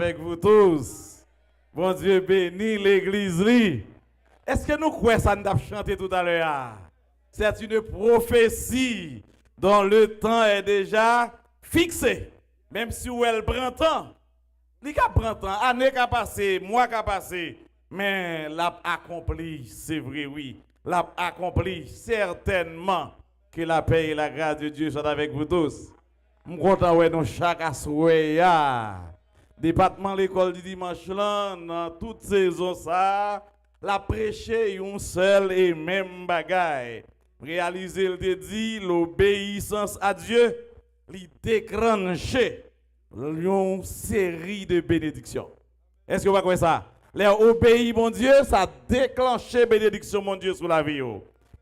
Avec vous tous. Bon Dieu bénit l'église. Est-ce que nous croyons ça nous a chanté tout à l'heure? C'est une prophétie dont le temps est déjà fixé. Même si elle prend temps. Il prend temps, année qui a passé, mois qui a passé. Mais l'a accompli, c'est vrai, oui. L'a accompli certainement que la paix et la grâce de Dieu soient avec vous tous. Je suis content de nous chaque soir. Département l'école du dimanche là, dans toute saison ça, la prêcher une seule et même bagaille. Réaliser le dit l'obéissance à Dieu, il déclencher une série de bénédictions. Est-ce que vous voyez ça? Les obéir mon Dieu, ça déclenche bénédiction mon Dieu sur la vie.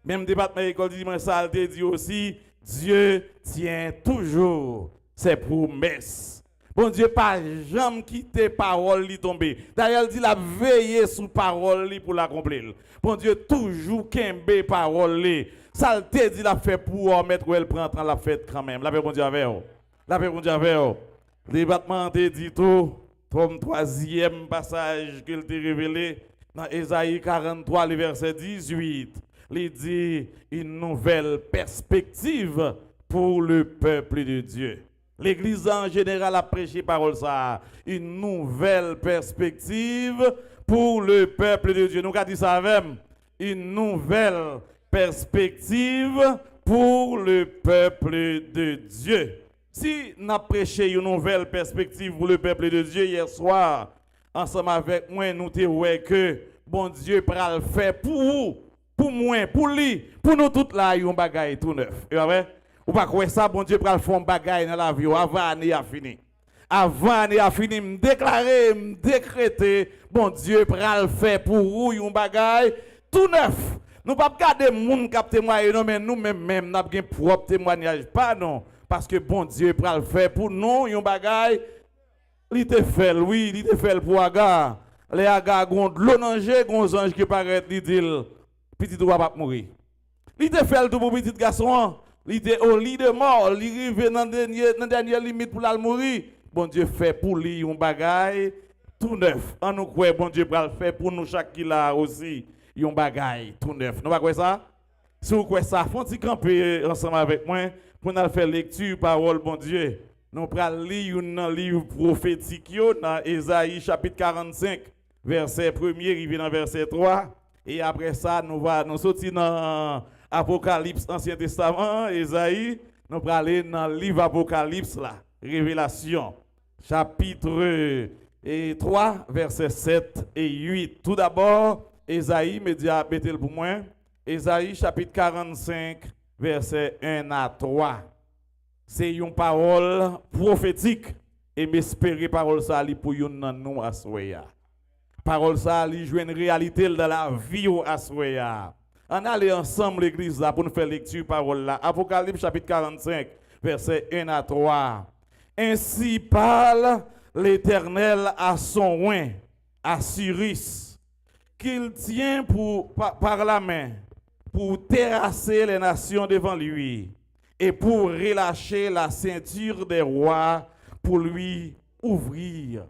Même département l'école du dimanche ça, il dit aussi Dieu tient toujours ses promesses. Bon Dieu, pas jamais quitter parole li tomber. D'ailleurs, il dit la veiller sous parole li pour l'accomplir. Bon Dieu, toujours kembe parole li. Ça te dit la fait pour mettre où elle prend la fête quand même. La paix bon Dieu avec vous. La paix bon Dieu avec vous. Le département te dit tout, comme troisième passage qu'il t'a révélé dans Ésaïe 43, le verset 18. Il dit une nouvelle perspective pour le peuple de Dieu. L'Église en général a prêché parole ça. Une nouvelle perspective pour le peuple de Dieu. Nous avons dit ça avec une nouvelle perspective pour le peuple de Dieu. Si nous avons prêché une nouvelle perspective pour le peuple de Dieu hier soir, ensemble avec moi, nous avons vu que bon Dieu pourra le faire pour vous, pour moi, pour lui, pour nous tous là, un bagage tout neuf. Ou pas quoi ça, bon Dieu, pour le faire un bagage dans la vie, avant l'année a fini. Avant l'année a fini, me déclarer, me décréter, bon Dieu, pour le faire pour vous, un bagage tout neuf. Nous ne pouvons pas garder les gens qui témoignent, non, mais nous-mêmes, nous avons un propre témoignage. Pas non, parce que bon Dieu, pour le faire pour nous, un bagage, il te fait, oui, il te fait pour Agar. Les Agar, ont de l'eau dans le ange qui paraît, il dit, petit doigt va mourir. Il te fait tout pour petit garçon. Il était au lit de mort, il arrive dans la dernière limite pour la mourir. Bon Dieu fait pour lui un bagage tout neuf. On nous croit, bon Dieu va le faire pour nous chaque qui là aussi, un bagage tout neuf. Nous va quoi ça? Si vous croyez ça, faut-il camper ensemble avec moi pour nous faire lecture parole bon Dieu. Nous allons lire un livre prophétique dans Ésaïe chapitre 45, verset 1er, arrivé dans verset 3. Et après ça, nous sortir dans Apocalypse, Ancien Testament, Ésaïe, nous allons aller dans le livre Apocalypse, là, Révélation, chapitre 3, versets 7 et 8. Tout d'abord, Ésaïe, mettez-le pour moi, Ésaïe, chapitre 45, versets 1 à 3. C'est une parole prophétique et m'espérer parole ça pour nous à soya. Parole ça, il joue une réalité dans la vie à soya. On allait ensemble l'église là pour nous faire lecture parole là. Apocalypse chapitre 45, verset 1 à 3. Ainsi parle l'Éternel à son oint, à Cyrus, qu'il tient par la main pour terrasser les nations devant lui et pour relâcher la ceinture des rois pour lui ouvrir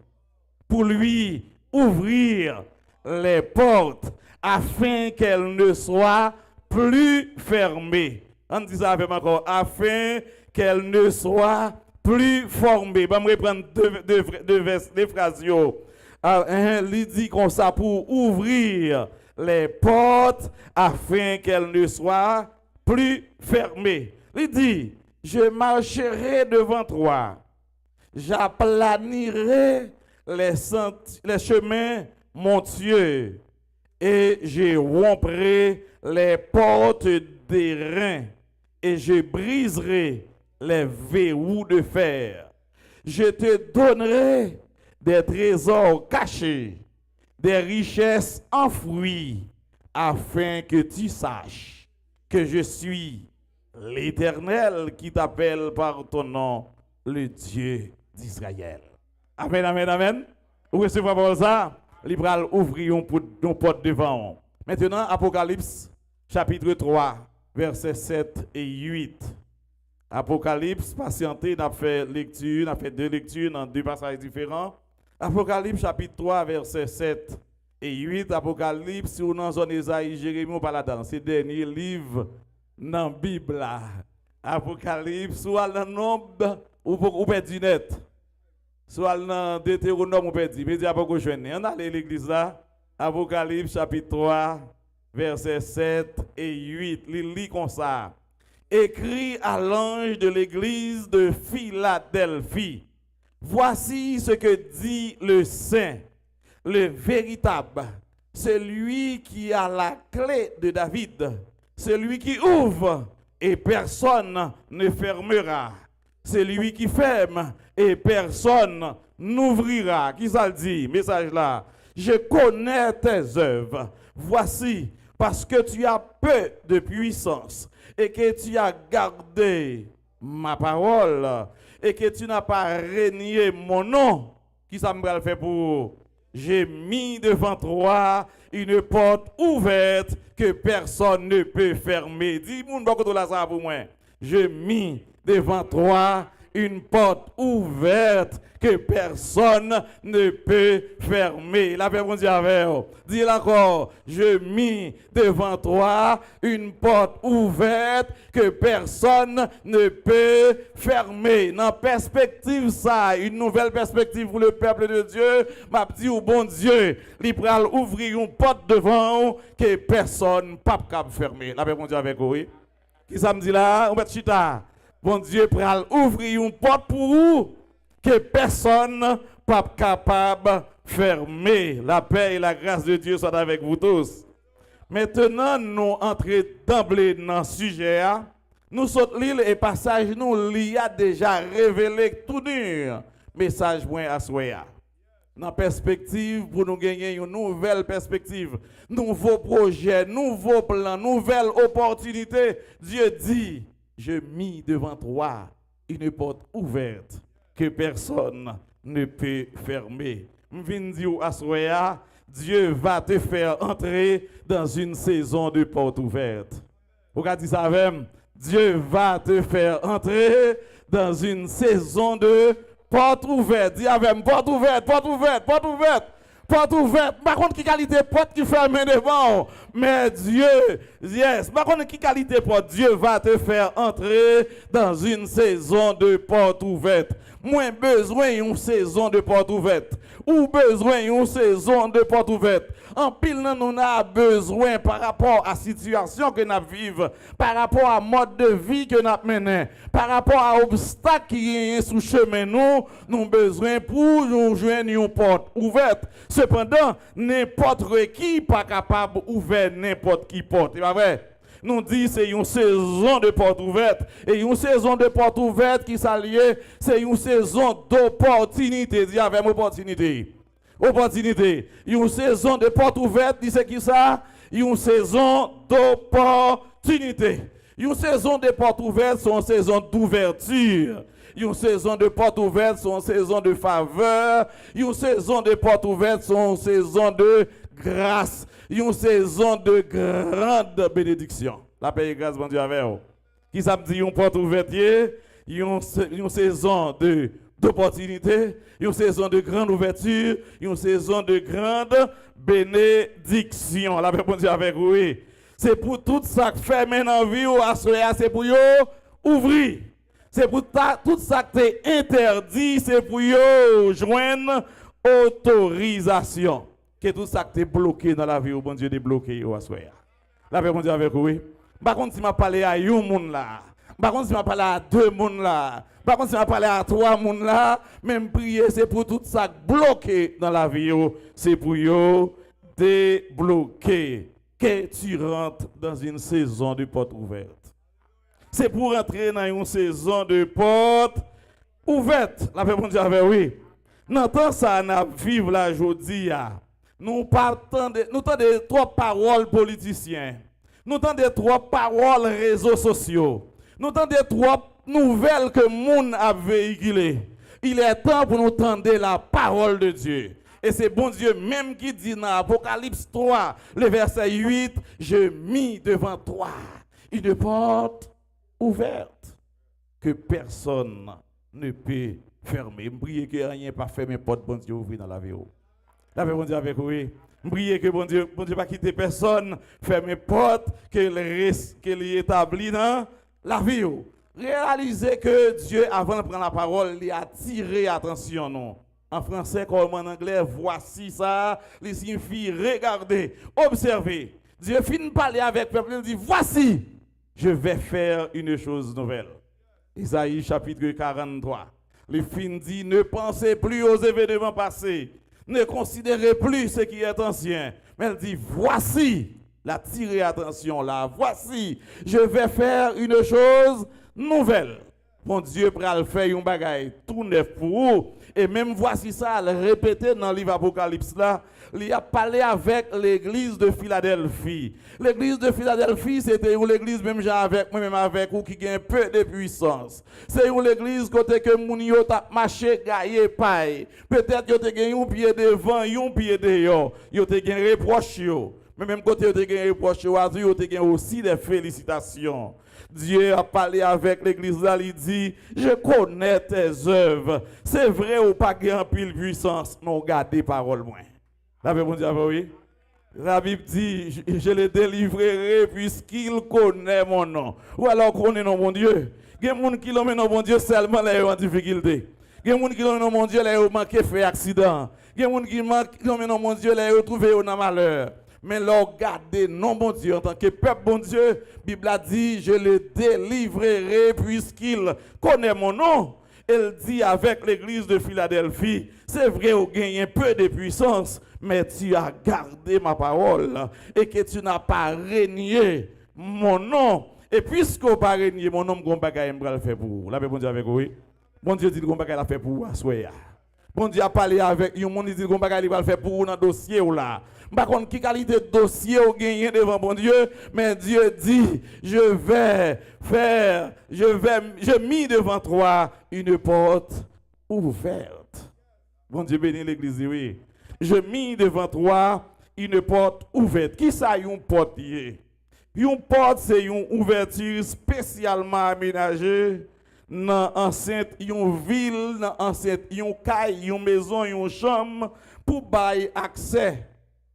les portes afin qu'elles ne soient plus fermées. On dit ça avec encore, afin qu'elles ne soient plus formées. Je vais reprendre deux phrases. Il dit comme ça pour ouvrir les portes afin qu'elles ne soient plus fermées. Il dit, je marcherai devant toi, j'aplanirai les chemins montueux et je romprai les portes d'airain et je briserai les verrous de fer. Je te donnerai des trésors cachés, des richesses enfouies, afin que tu saches que je suis l'Éternel qui t'appelle par ton nom, le Dieu d'Israël. Amen, amen, amen. Vous recevez pas ça? Libral ouvrir une porte devant. Maintenant, Apocalypse, chapitre 3, versets 7 et 8. Apocalypse, patientez, on a fait deux lectures dans deux passages différents. Apocalypse chapitre 3, verset 7 et 8. Apocalypse, si on dans zone Isaïe, Jérémie, on parle là-dedans. C'est le dernier livre dans la Bible. Apocalypse, soit dans le nombre, ou perdu net. Soit dans Deutéronome, ou perdu. Mais il n'y a pas de joindre. On a l'église là. Apocalypse chapitre 3, verset 7 et 8. Il lit comme ça. Écrit à l'ange de l'église de Philadelphie. Voici ce que dit le Saint, le véritable, celui qui a la clé de David, celui qui ouvre et personne ne fermera, celui qui ferme et personne n'ouvrira. Qui ça le dit? Message là. Je connais tes œuvres. Voici, parce que tu as peu de puissance et que tu as gardé ma parole et que tu n'as pas renié mon nom, qui ça me fait pour? J'ai mis devant toi une porte ouverte que personne ne peut fermer. Dis-moi beaucoup de ça pour moi. J'ai mis devant toi une porte ouverte que personne ne peut fermer. La paix, mon Dieu, avec vous. Dis-le encore. Je mis devant toi une porte ouverte que personne ne peut fermer. Dans la perspective, ça, une nouvelle perspective pour le peuple de Dieu, m'a dit au bon Dieu, il va ouvrir une porte devant vous que personne ne peut fermer. La paix, mon Dieu, avec vous. Oui? Qui ça me dit là? On va chita. Bon Dieu pral ouvrir une porte pour vous que personne n'est pas capable de fermer. La paix et la grâce de Dieu soient avec vous tous. Maintenant, nous entrons d'emblée dans le sujet. Nous sommes l'île et passage, nous l'y a déjà révélé tout dur. Message point à soya. Dans perspective, pour nous gagner une nouvelle perspective, nouveau projet, nouveau plan, nouvelle opportunité, Dieu dit, je mis devant toi une porte ouverte que personne ne peut fermer. Je viens dire à soya, Dieu va te faire entrer dans une saison de porte ouverte. Vous avez dit ça avec moi? Dieu va te faire entrer dans une saison de porte ouverte. Dis avec moi, porte ouverte, porte ouverte, porte ouverte. Porte ouverte. Par contre, qui qualité porte qui ferme devant? Mais Dieu, yes. Par contre, qui qualité porte? Dieu va te faire entrer dans une saison de porte ouverte. Moins besoin d'une saison de porte ouverte. Ou besoin d'une saison de porte ouverte. En pile, nous avons besoin par rapport à la situation que nous vivons, par rapport à mode de vie que nous menons, par rapport à l'obstacle qui est sous chemin, nous avons besoin pour nous joindre une porte ouverte. Cependant, n'importe qui n'est pas capable d'ouvrir n'importe qui porte. C'est pas vrai? Nous disons c'est une saison de porte ouverte. Et une saison de porte ouverte qui s'allie, c'est une saison d'opportunité. Dis avec moi opportunité. Opportunité. Une saison de porte ouverte, dis c'est qui ça? Une saison d'opportunité. Une saison de porte ouverte, c'est une saison d'ouverture. Une saison de porte ouverte, c'est une saison de faveur. Une saison de porte ouverte, c'est une saison de grâce. Une saison de grande bénédiction. La paix et grâce, bon Dieu, avec vous. Qui ça me dit une porte ouverte? Une saison d'opportunité, une saison de grande ouverture, une saison de grande bénédiction. La paix, bon Dieu, avec vous. C'est pour tout ça que fait maintenant vie ou assoya, c'est pour ouvrir. C'est pour tout ça que t'es interdit, c'est pour joindre autorisation. Que tout ça qui est bloqué dans la vie, au bon Dieu débloqué au assoya. La paix, bon Dieu, avec vous. Par contre, si je parle à un monde là, par contre, si je parle à deux monde là, par contre, si je parle à trois monde là, même prier, c'est pour tout ça bloqué dans la vie, c'est pour débloquer. Que tu rentres dans une saison de porte ouverte. C'est pour entrer dans une saison de porte ouverte. La paix, bon Dieu, avec oui. Dans temps ça, nous vivons la journée. Nous entendons trois paroles politiciens. Nous entendons trois paroles réseaux sociaux. Nous entendons trois nouvelles que le monde a véhiculées. Il est temps pour nous entendre la parole de Dieu. Et c'est bon Dieu même qui dit dans Apocalypse 3, le verset 8, je mis devant toi une porte ouverte que personne ne peut fermé. M'prier que rien pas fermé porte bon Dieu ouvrir dans la vie. La paix bon Dieu avec vous. M'prier que bon Dieu pas quitter personne, fermer porte qu'il établit dans la vie. Réalisez que Dieu avant de prendre la parole, il a attiré attention non. En français comme en anglais, voici ça, il signifie regardez, observez. Dieu finit de parler avec le peuple, il dit voici, je vais faire une chose nouvelle. Isaïe chapitre 43. Le fin dit ne pensez plus aux événements passés. Ne considérez plus ce qui est ancien. Mais elle dit, voici, la tirez attention là, voici, je vais faire une chose nouvelle. Mon Dieu, pour le faire un bagage tout neuf pour vous. Et même voici ça, elle répétait dans le livre Apocalypse là, il a parlé avec l'église de Philadelphie. L'église de Philadelphie, c'était une église même avec moi, même avec vous, qui a un peu de puissance. C'est une église côté que moun yo t'a marché gaillé paille. Peut-être yo te gagné un pied devant, un pied dehors. Yo te gagné reproche yo. Mais même côté yo te gagné reproche yo, yo te gagné aussi des félicitations. Dieu a parlé avec l'église là, il dit, je connais tes œuvres. C'est vrai ou pas qu'il y a un pile puissance, non gardez parole moins. La Bible dit, oui. La Bible dit, je le délivrerai puisqu'il connaît mon nom. Ou alors connaît non mon Dieu. Il y a des gens qui l'ont non mon Dieu seulement là en difficulté. Il y a des gens qui l'ont non mon Dieu là manqué fait accident. Il y a des gens qui l'ont non mon Dieu là trouvé dans malheur. Mais leur garder non bon Dieu en tant que peuple bon Dieu, la Bible a dit, je le délivrerai puisqu'il connaît mon nom. Elle dit avec l'église de Philadelphie, c'est vrai, on gagne un peu de puissance, mais tu as gardé ma parole et que tu n'as pas régné mon nom. Et puisque tu n'as pas régné mon nom, bon bagay m'bral fait pour vous. La bon Dieu avec vous. Bon Dieu dit bon bagay l'a fait pour vous, soyez. Bon Dieu a parlé avec vous, mon dit bon bagay il va faire pour vous dans dossier ou là. Par contre, qui qualité de dossier au gagné devant bon Dieu, mais Dieu dit, je mis devant toi une porte ouverte. Bon Dieu bénit l'église, oui. Je mis devant toi une porte ouverte. Qui ça une porte? Une porte, c'est une ouverture spécialement aménagée dans enceinte, une ville, dans enceinte, une caille, une maison, une chambre, pour bailler accès.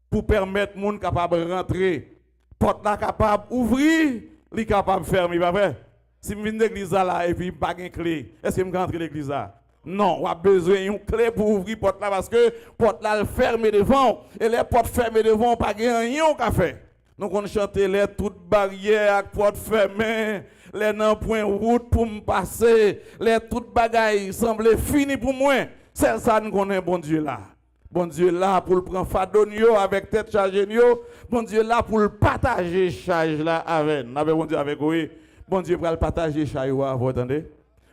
Pour permettre moun capable de rentrer, porte là capable d'ouvrir, li capable de fermer, pas vrai? Si je viens de l'église là et puis pas de clé, est-ce que je rentre dans l'église là? Non, on a besoin d'une clé pour ouvrir porte là parce que porte là fermée devant et les portes fermées devant pas rien qu'à faire. Donc on chante les toutes barrières, portes fermées, les non point route pour me passer, les toutes bagailles semblent finies pour moi. C'est ça nous connaît bon Dieu là. Bon Dieu là pour le prendre fadonio avec tête chargée. Bon Dieu là pour le partager charge là avec. Bon Dieu avec oui. Bon Dieu pour le partager charge vous entendez?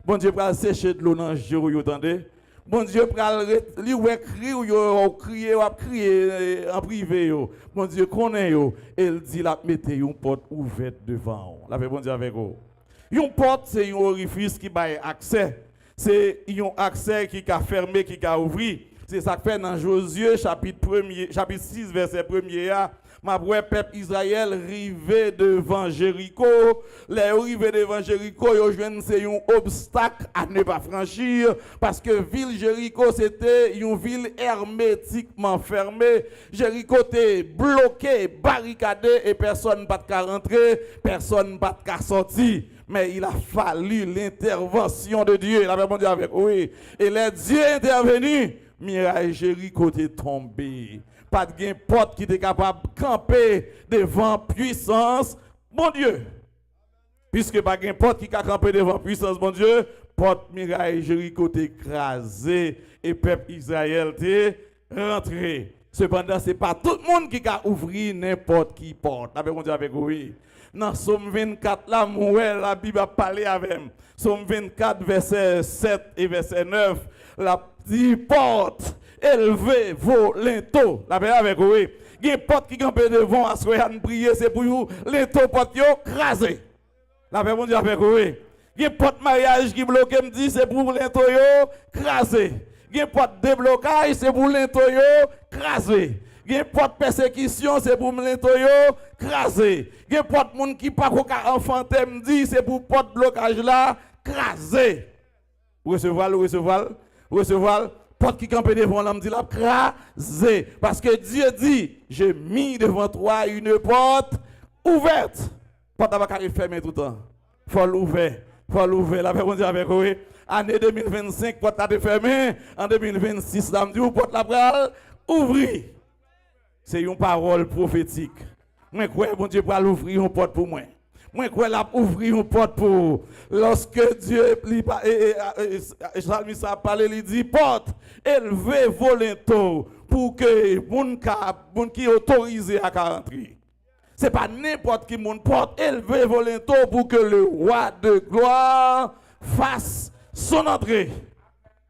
Bon Dieu pour sécher de l'eau dans le jour vous entendez? Bon Dieu pour lui crier en privé Bon Dieu connaît yo. Il dit la mettez une porte ouverte devant. La bon Dieu avec vous. Une porte c'est un orifice qui baille accès. C'est un accès qui a fermé qui a ouvert. C'est ça que fait dans Josué chapitre 6 verset 1er. Ma broi peuple Israël rivé devant Jéricho. Les arrivés devant Jéricho, c'est un obstacle à ne pas franchir parce que ville Jéricho c'était une ville hermétiquement fermée. Jéricho était bloqué, barricadé et personne ne peut rentrer, personne ne peut sortir. Mais il a fallu l'intervention de Dieu. Il avait bon Dieu avec oui. Et les dieux intervenus. Miraille Jéricho est tombé. Pas de porte qui était capable de camper devant puissance, mon Dieu. Puisque pas de porte qui a campé devant puissance, mon Dieu, porte Miraille Jéricho est écrasé et peuple Israël est rentré. Cependant, ce n'est pas tout le monde qui a ouvert n'importe qui porte. La Bible dit avec oui. Dans Somme 24, là, la Bible a parlé avec lui. Somme 24, verset 7 et verset 9. La petite porte élevée volento. La Bible avec oui. Il y a une porte qui campe devant à ce qu'on prier, c'est pour vous, lento porte yo crasé. La Bible dit avec oui. Il y a une porte mariage qui bloque, me dit, c'est pour lento yo crasé. Il y a une porte déblocage, c'est pour lento yo crasé. Il y a une porte persécution, c'est pour lento yo crasé. Il y a une porte moun qui pas enfanté, me dit, c'est pour porte blocage là crasé. Recevoir. Porte qui campe devant l'homme dit la craser. Parce que Dieu dit, j'ai mis devant toi une porte ouverte. Porte n'a pas fermée tout le temps. Faut l'ouvrir. La paix dit avec vous. Année 2025, porte a fermée. En 2026, la dit, porte la bral ouvrir. C'est une parole prophétique. Moi, quoi, bon Dieu, pour ouvrir une porte pour moi. Moi, quoi, la ouvrir une porte pour. Lorsque Dieu, Salmis a parlé, il dit, porte, élevez volontaire pour que moun qui autorisé à rentrer. Ce n'est pas n'importe qui moun porte, élevez volontaire pour que le roi de gloire fasse son entrée.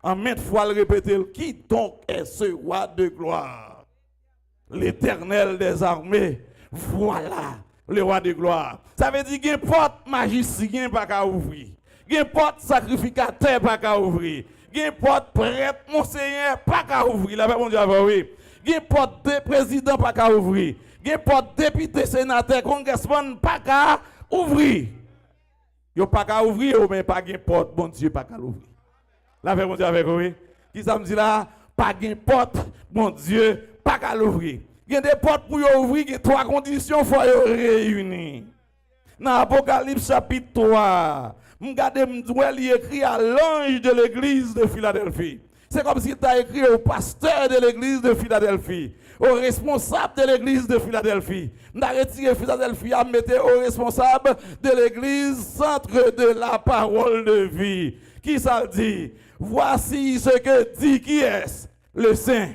En maintes fois, le répéter, qui donc est ce roi de gloire? L'Éternel des armées, voilà le roi de gloire. Ça veut dire qu'il y a une porte magicien pas qu'à ouvrir. Il y a une porte sacrificateur pas qu'à ouvrir. Il y a une porte prêtre, monseigneur pas qu'à ouvrir. La mon Dieu, oui. Il y a une porte de président pas qu'à ouvrir. Il y a une porte député, sénateur, congressman pas qu'à ouvrir. Il n'y a pas qu'à ouvrir, mais pas une porte, bon Dieu, pas qu'à ouvrir. La mon Dieu, avec oui. Qui ça me dit là? Pas une porte, bon Dieu, pas qu'à l'ouvrir. Il y a des portes pour ouvrir, il y a trois conditions pour réunir. Dans Apocalypse chapitre 3, il est écrit à l'ange de l'église de Philadelphie. C'est comme si tu as écrit au pasteur de l'église de Philadelphie, au responsable de l'église de Philadelphie. Tu as retiré Philadelphie à mettre au responsable de l'église, centre de la parole de vie. Qui ça dit? Voici ce que dit qui est le Saint.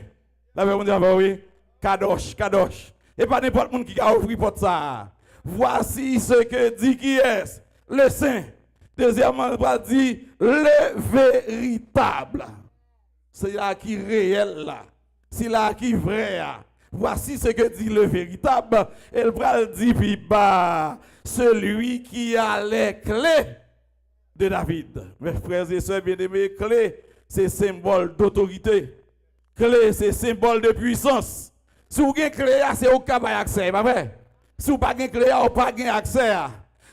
La verbe dit, oui. Kadosh. Et pas n'importe qui qui a ouvert pour ça. Voici ce que dit qui est le Saint. Deuxièmement, il va dire le véritable. C'est là qui est réel là. C'est là qui est vrai. Voici ce que dit le véritable. Elle va dire puis bah, celui qui a les clés de David. Mes frères et sœurs bien-aimés, clés, c'est symbole d'autorité. Clé, c'est symbole de puissance. Si vous avez clé, c'est au cas accès, pas vrai? Si vous n'avez pas clé, vous n'avez pas accès.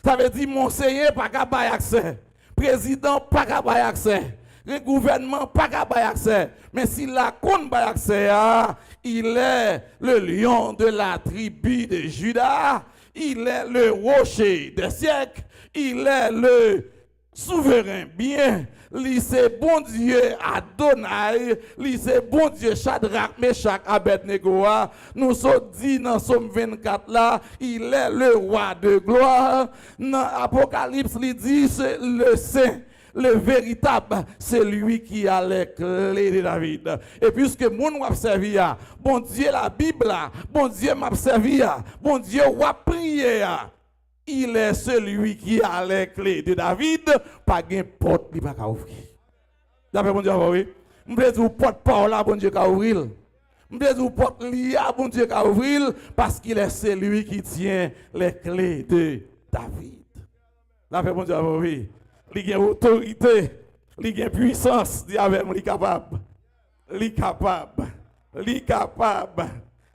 Ça veut dire monseigneur pas capable accès. Président pas capable accès. Le gouvernement pas capable accès. Mais si la compte pas accès, il est le lion de la tribu de Juda. Il est le rocher des siècles. Il est le souverain bien. C'est bon Dieu Adonai, c'est bon Dieu Shadrach, Meshach, Abednego. Nous sommes dit dans Somme 24 là, il est le roi de gloire. Dans Apocalypse, il dit c'est le saint, le véritable, c'est lui qui a les clés de David. Et puisque mon m'a servi, bon Dieu la Bible, bon Dieu m'a servi, bon Dieu m'a prié. Il est celui qui a les clés de David, pas de porte qui va ouvrir. D'après mon Dieu, oui. Je vais dire porte parole, bon Dieu, qui ouvrir. Je vais dire porte lia, bon Dieu, qui ouvrir, parce qu'il est celui qui tient les clés de David. D'après mon Dieu, oui. Il a autorité, il a puissance, dit avec moi, il est capable. Il est capable. Il est capable.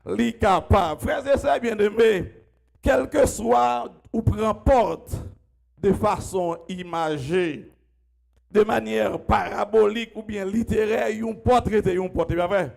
Il est capable. Frères et sœurs bien-aimés, quel que soit ou prend porte de façon imagée, de manière parabolique ou bien littéraire, une porte est une porte, c'est vrai?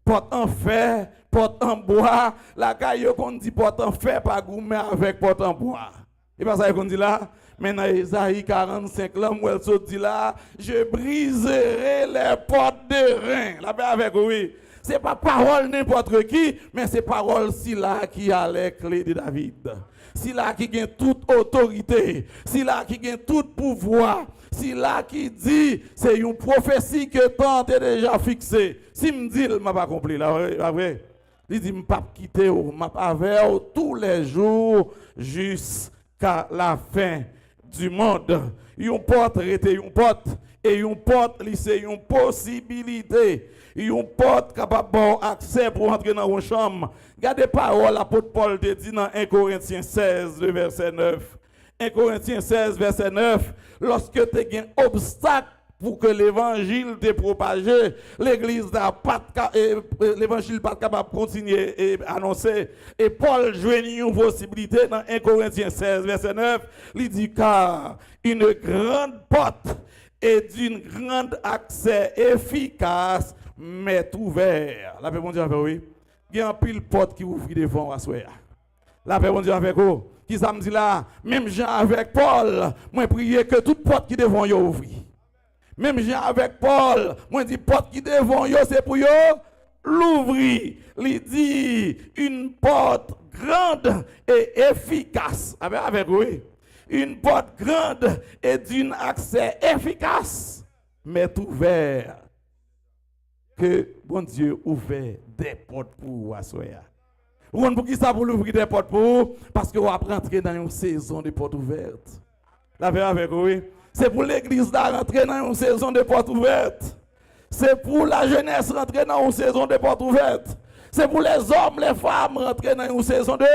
Porte en fer, porte en bois, la caille qu'on dit porte en fer, pas gourmet avec porte en bois. Et pas ça qu'on dit là? Maintenant, Isaïe 45, là, où elle se dit là, je briserai les portes de reins. La paix avec oui. Ce n'est pas parole n'importe qui, mais c'est parole si là qui a les clés de David. Si là qui gagne toute autorité, si là qui gagne tout pouvoir, si là qui dit, c'est une prophétie que tant est déjà fixée. Si me dit, il m'a pas compris là, vrai. Il dit, je ne vais pas quitter, je vais avec tous les jours jusqu'à la fin du monde. Une porte était une porte, et une porte, c'est une possibilité. Une porte capable d'avoir accès pour entrer dans une chambre. Regardez parole, l'apôtre Paul te dit dans 1 Corinthiens 16, verset 9. 1 Corinthiens 16, verset 9. Lorsque tu as un obstacle pour que l'évangile te propagé, l'église n'a pas l'évangile pas capable de continuer et annoncer. Et Paul joignit une possibilité dans 1 Corinthiens 16, verset 9. Il dit car une grande porte et d'une grande accès efficace m'est ouvert. La paix, bon Dieu, avec oui. Il y a un pile porte qui ouvre devant à soi. La paix, bon Dieu, avec vous. Qui ça me dit là? Même Jean avec Paul, moi prier que toute porte qui devant yo ouvre. Même Jean avec Paul, moi dis porte qui devant yo, c'est pour yo l'ouvrir. Il dit une porte grande et efficace. Avec oui. Une porte grande et d'un accès efficace m'est ouvert. Que bon Dieu ouvert des portes pour vous. Vous comprenez pour qui ça pour l'ouvrir des portes pour vous? Parce que vous allez rentrer dans une saison de portes ouvertes. La paix avec vous. C'est pour l'église de rentrer dans une saison de portes ouvertes. C'est pour la jeunesse rentrer dans une saison de portes ouvertes. C'est pour les hommes, les femmes rentrer dans une saison de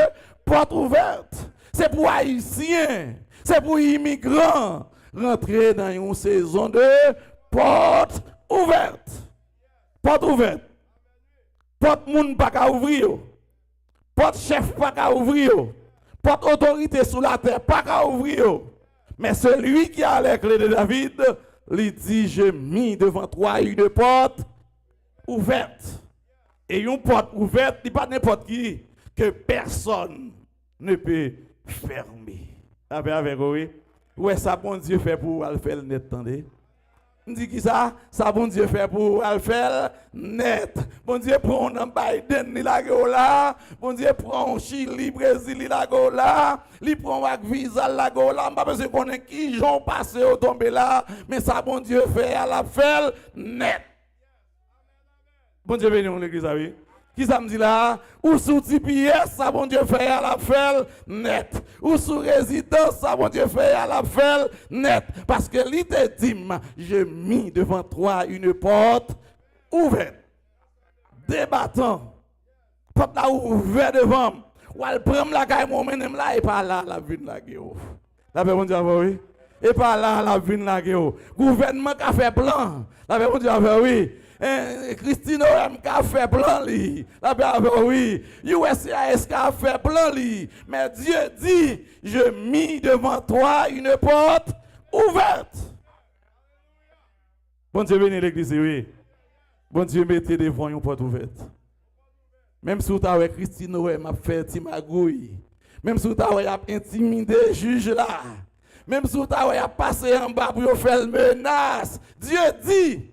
portes ouvertes. C'est pour Haïtiens, c'est pour immigrants rentrer dans une saison de portes ouvertes. Portes ouvertes. Porte moun pas qu'à ouvrir. Porte chef pas qu'à ouvrir. Porte autorité sous la terre pas qu'à ouvrir. Mais celui qui a les clés de David, lui dit, j'ai mis devant toi une porte ouverte. Et une porte ouverte, il n'y a pas n'importe qui, que personne ne peut fermer. Avec oui. Ouais, ça bon Dieu fait pour le faire net, attendez. On dit qui ça? Ça bon Dieu fait pour le faire net. Bon Dieu prend un Biden, il a là. Bon Dieu prend Chili, Brésil, il a là. Il prend un visa, il a là. Pas besoin qu'on ait qui j'ont passé au tombé là. Mais ça bon Dieu fait à la faire net. Bon Dieu béni mon église, oui. Qui ça me dit là? Ou sous TPS, ça bon Dieu fait à la faire net. Ou sous résidence, ça bon Dieu fait à la faire net. Parce que lui te dit, j'ai mis devant toi une porte ouverte. Débattant. Porte là ouverte devant. Ou elle prend la caille, mon menem là, et par là, la vie de la gueule. La paix, bon Dieu, oui. Et par là, la vie de la gueule. Gouvernement qui a fait plan. La paix, bon Dieu, oui. Christine OM qui a fait plan li. La paix, oui. USAID qui a fait plan li. Mais Dieu dit, je mis devant toi une porte ouverte. Bon Dieu bénit l'église, oui. Bon Dieu mettez devant une porte ouverte. Même si vous avez Christine OM a fait timagouille. Même si vous avez intimidé le juge là. Même si vous avez passé en bas pour faire une menace. Dieu dit,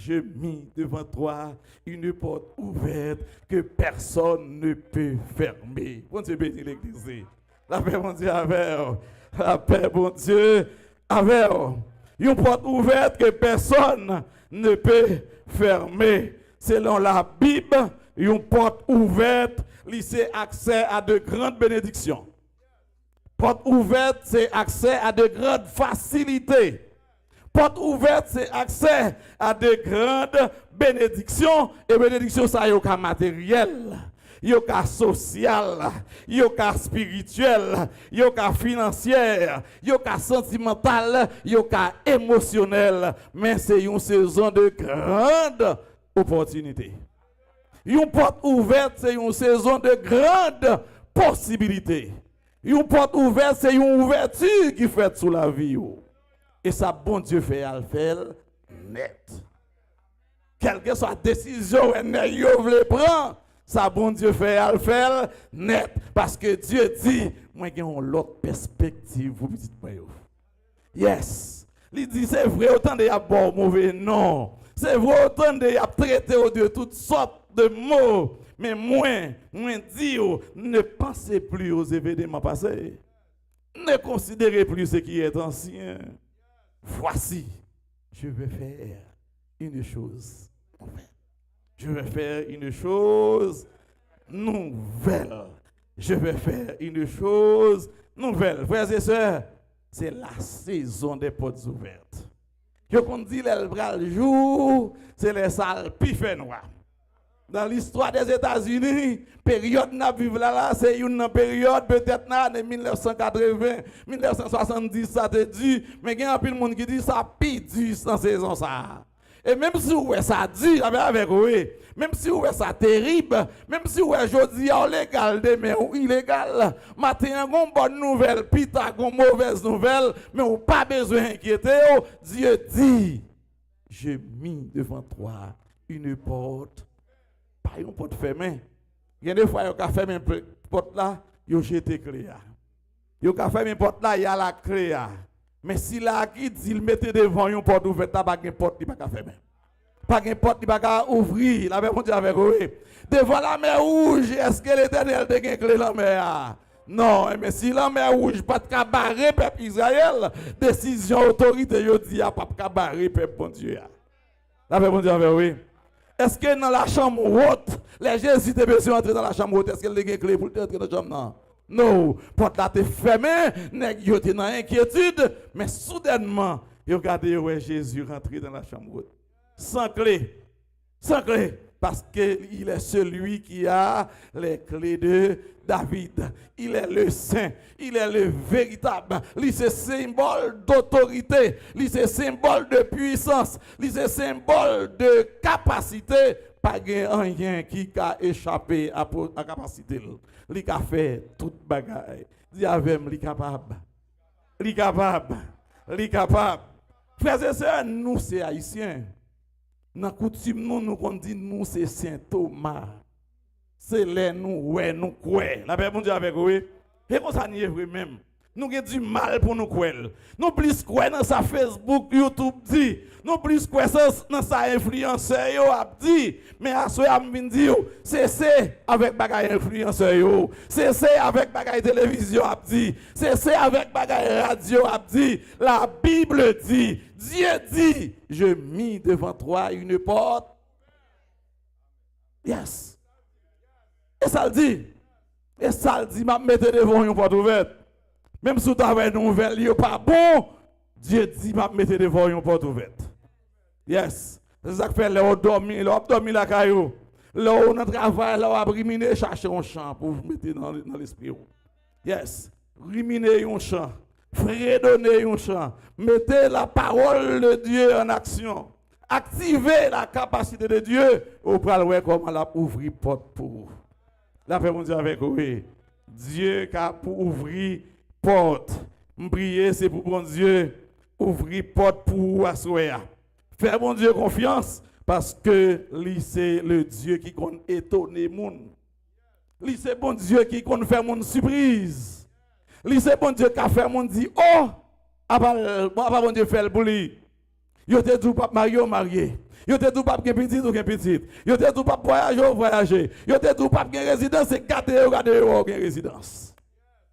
je mis devant toi une porte ouverte que personne ne peut fermer. Bon Dieu bénit l'église. La paix, bon Dieu, avec. La paix, bon Dieu, avec. Une porte ouverte que personne ne peut fermer. Selon la Bible, une porte ouverte, c'est accès à de grandes bénédictions. Porte ouverte, c'est accès à de grandes facilités. Porte ouverte, c'est accès à de grandes bénédictions. Et bénédictions, ça y est matériel, y a social, y a spirituel, y a financière, y a sentimental, y a émotionnel. Mais c'est une saison de grandes opportunités. Une porte ouverte, c'est une saison de grandes possibilités. Une porte ouverte, c'est une ouverture qui fait sous la vie. Et ça, bon Dieu fait à le faire net. Quelle que soit la décision que vous voulez prendre, ça, bon Dieu fait à le faire net. Parce que Dieu dit, moi, j'ai une autre perspective, vous dites, yes. Il dit, c'est vrai, autant de y a bon, mauvais, non. C'est vrai, autant de y a traité de toutes sortes de mots. Mais moi dis, ne pensez plus aux événements passés. Ne considérez plus ce qui est ancien. Voici, je vais faire une chose nouvelle. Je vais faire une chose nouvelle. Je vais faire une chose nouvelle. Frères et sœurs, c'est la saison des portes ouvertes. Que qu'on dit le jour, c'est les salles pifées noires. Dans l'histoire des États-Unis, période n'a vivre là, c'est une période peut-être de 1980, 1970 ça te dit, mais il y a un peu de monde qui dit ça pire dans saison ça. Et même si vous ça dit avec vous, même si vous ça terrible, même si vous aujourd'hui légal, demain ou illégal, matin une bonne nouvelle, pita une mauvaise nouvelle, mais vous pas besoin d'inquiéter. Dieu dit, je mis devant toi une porte, pas une porte fermée. Il y a des fois, il y a fermé une porte là, il y a jeté clé. Il y a fermé une porte là, il y a la clé. Mais si là, qui dit, il mettait devant une porte ouverte, il n'y a pas une porte qui n'est pas fermée. Pas une porte qui n'est pas ouvrir. La même chose avec vous. Devant la mer rouge, est-ce que l'Éternel a une clé dans la mer? Non, mais si la mer rouge, pas de barrer peuple Israël, décision, autorité, je dis, pas de barrer peuple bon Dieu. La même chose avec vous. Est-ce que dans la chambre haute, les Jésus ont besoin d'entrer dans la chambre haute? Est-ce qu'elle a une clé pour entrer dans la chambre? Non. Non, porte là t'es fermée, nèg yo t'es dans inquiétude, mais soudainement, yo regardez ouais Jésus rentrer dans la chambre haute. Sans clé, parce qu'il est celui qui a les clés de David. Il est le saint, il est le véritable. Il est symbole d'autorité, il est symbole de puissance, il est symbole de capacité. Pas rien qui a échappé à capacité. Il a fait toute bagaille. Dis avec moi, il est capable. Il est capable. Il est capable. Frères et sœurs, nous, c'est haïtiens. Dans la coutume, nous dit nous, c'est Saint Thomas. C'est les nous, ouais, nous, quoi. La paix, mon Dieu, avec vous. Et comme ça, nous est vrai même. Nous avons du mal pour nous croire. Nous plus quoi dans sa Facebook, YouTube dit. Nous plus quoi dans sa influenceur a dit. Mais à ce moment je dis c'est avec bagay influenceur yo. C'est avec bagay télévision a dit. C'est avec bagay radio a dit. La Bible dit. Dieu dit, je mis devant toi une porte. Yes. Et ça le dit. Et ça le dit, m'a mettre devant une porte ouverte. Même si vous avez une nouvelle, il pas bon, Dieu dit, m'a mettre devant une porte ouverte. Yes. C'est ça que fait, là, on dormi la caillou. Là, on travaille, là, on a riminer, chercher un champ pour vous mettre dans l'esprit. Yes. Riminer un champ. Fredonner un champ. Mettez la parole de Dieu en action. Activez la capacité de Dieu. Vous pouvez voir comment la ouvrir porte pour vous. La paix, mon Dieu, avec vous. Dieu qui a pour ouvrir porte. Prier, c'est pour bon Dieu ouvrir porte pour vous à souhait. Faire bon Dieu confiance parce que lui c'est le Dieu qui compte étonner moun. Lui c'est bon Dieu qui compte faire mon surprise. Lui c'est bon Dieu qui a fait mon dit oh pas bon Dieu faire pour lui. Yo te dit pas marié. Yo te dit pas gen petit ou gen petit. Yo te dit pas voyager. Yo te dit pas gen résidence c'est garder gen résidence.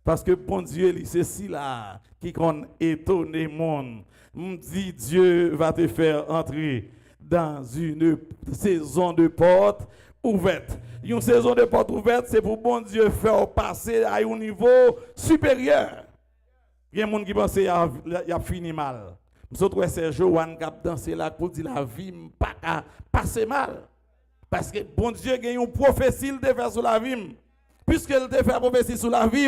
Parce que bon Dieu, c'est si là qui compte étonner monde. Me dit Dieu va te faire entrer dans une saison de porte ouverte. Une saison de porte ouverte, c'est pour bon Dieu faire passer à un niveau supérieur. Il y a des gens qui pensent qu'il a fini mal. Nous autres, c'est Joanne qui a dansé là pour dire la vie n'a pas passé mal. Parce que bon Dieu a une prophétie de faire sur la vie. Puisqu'elle te fait prophétie sur la vie,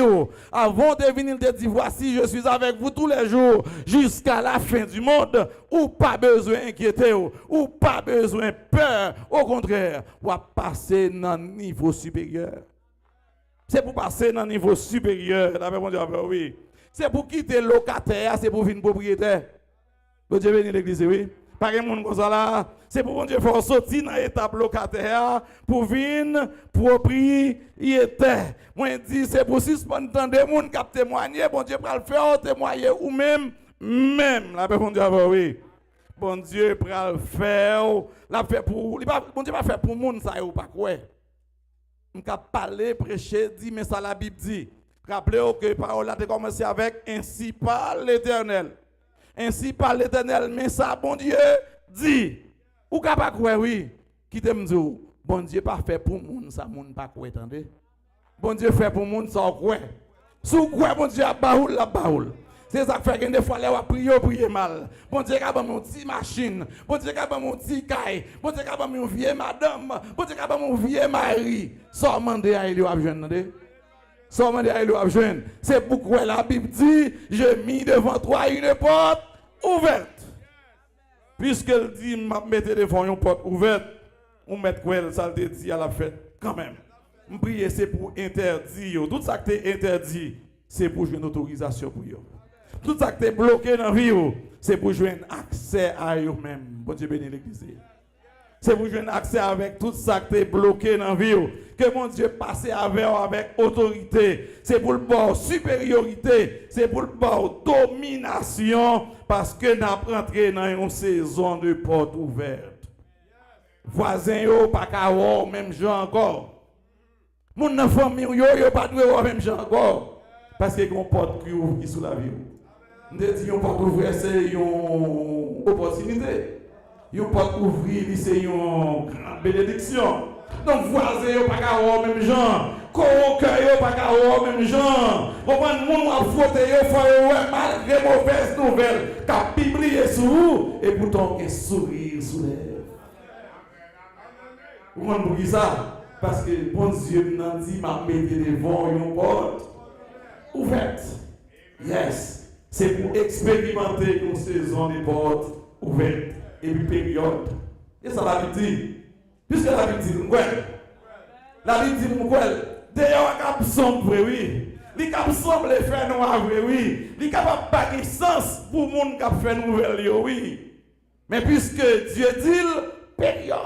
avant de venir, il te dit, voici, je suis avec vous tous les jours, jusqu'à la fin du monde, ou pas besoin d'inquiéter, ou pas besoin de peur. Au contraire, ou à passer dans un niveau supérieur. C'est pour passer dans un niveau supérieur. Oui. C'est pour quitter le locataire, c'est pour venir propriétaire. Bon Dieu bénit l'église, oui. Par exemple, comme ça là, c'est pour Dieu faire sortir dans l'étape locataire pour venir propriétaire. Moi, je dis, c'est pour suspendre des gens qui ont témoigné. Bon Dieu, pour le faire témoigner ou même. La paix, bon Dieu, oui. Bon Dieu, pour le faire. Bon Dieu, va faire pour les gens, ça ou pas quoi. On peut parler, prêcher, dire, mais ça la Bible dit. Rappelez-vous que la parole a commencé avec ainsi par l'Éternel. Ainsi par l'Éternel, mais ça, bon Dieu, dit. Ou capable quoi, oui. Qui t'aime dire, bon Dieu pas fait pour moun, ça moun pas quoi, attendez. Bon Dieu fait pour moun, ça quoi. Sous quoi, bon Dieu a baoul la baoul. C'est ça qui fait que des fois, les prier mal. Bon Dieu a mon petite machine. Bon Dieu a mon petit caille. Bon Dieu a mon vieille madame. Bon Dieu a mon vieille mari. Sans demander à lui à jeune, sans demander à lui à jeune. C'est pourquoi la Bible dit, je mis devant toi une porte ouverte. Puisqu'elle dit, m'a mettez devant une porte ouverte, on met quoi ça te dit à la fête quand même. Je prie c'est pour interdire. Tout ça qui est interdit, c'est pour jouer une autorisation pour eux. Tout ça qui est bloqué dans la vie, c'est pour jouer un accès à eux-mêmes. Bon Dieu bénisse l'église. C'est pour jouer un accès avec tout ça qui est bloqué dans la vie. Que mon Dieu passe avec autorité. C'est pour le bord supériorité. C'est pour le bord domination. Parce que nous avons rentré dans une saison de porte ouverte. Voisins, yo pas qu'à même gens encore. Mon dans famille, yo pas de même gens encore. Parce que une porte qui ouvre sous la vie. Nous disons porte ouverte, c'est une opportunité. Une porte ouvrir, c'est une grande bénédiction. Donc voisins, yo pas qu'à même gens. Coquin, yo pas qu'à même gens. Comment moun a frotter yo faut malgré mauvaise nouvelle, qu'a publié sur vous et pourtant un sourire sous les lèvres. Vous comprenez ça? Parce que bon Dieu m'a dit, m'a mis devant une porte ouverte. Yes. C'est pour expérimenter une saison de portes ouvertes et puis période. Et ça la Bible dit. Puisque la Bible dit, la Bible dit, d'ailleurs, il semble, oui. Il semble faire noir, oui. Il est capable de sens pour le monde qui a fait nouvelle, oui. Mais puisque Dieu dit, période.